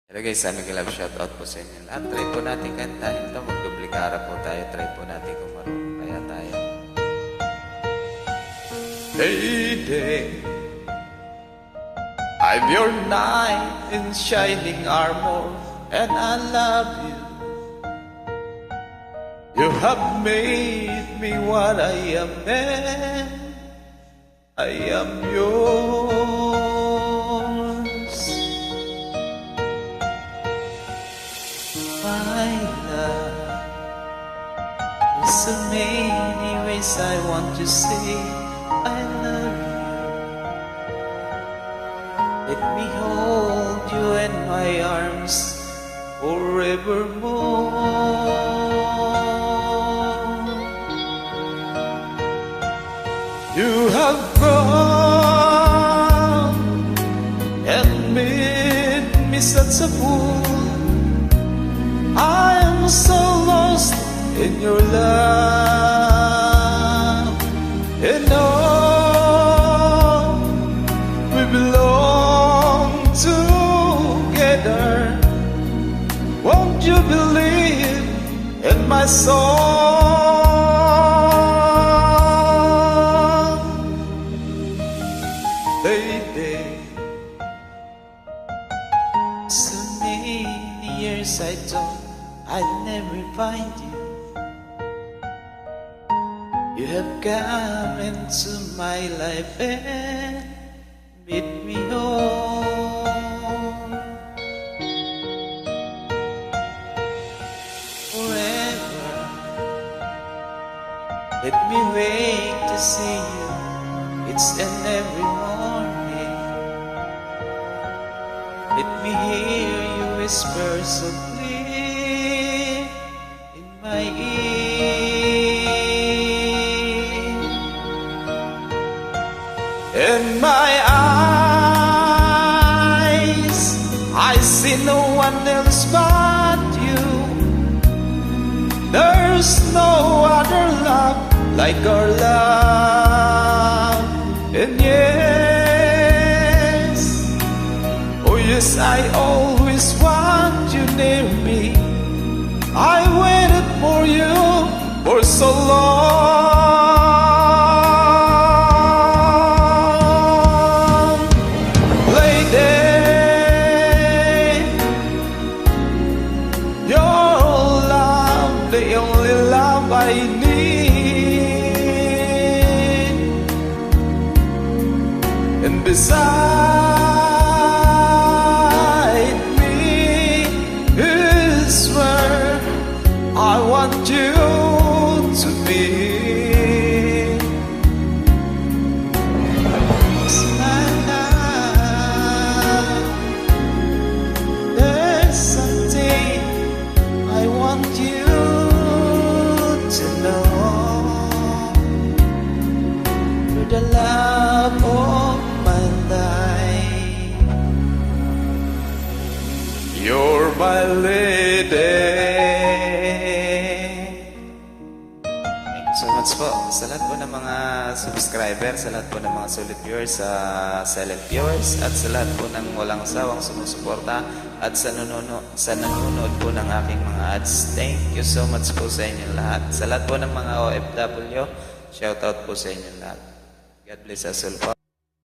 Hello guys, Miguel Love, shoutout po sa inyo lahat. Try po natin kantahin ito. Magdublikara po tayo. Try po natin kung marunong kaya tayo. Lady, I'm your knight in shining armor, and I love you. You have made me what I am, and I am yours. My love, there's so many ways I want to say I love you. Let me hold you in my arms forevermore. You have gone and made me such a fool. I am so lost in your love, and oh, we belong together. Won't you believe in my song, lady? So many years I thought I'd never find you. You have come into my life and made me whole. Forever, let me wait to see you. It's an every morning. Let me hear you whisper softly in my ear. In my eyes, I see no one else but you. There's no other love like our love. And yes, oh yes, I always want you near me. I waited for you for so long. Lady, your love, the only love I need. And beside me is where I want you to be. My love, there's something I want you to know. You're the love of my life. You're my lady. So much po sa lahat po ng mga subscriber, sa lahat po ng mga solid viewers, silent viewers, at sa lahat po ng walang sawang sumusuporta at sa nanonood po ng aking mga ads. Thank you so much po sa inyong lahat. Sa lahat po ng mga OFW, shoutout po sa inyong lahat. God bless us all po.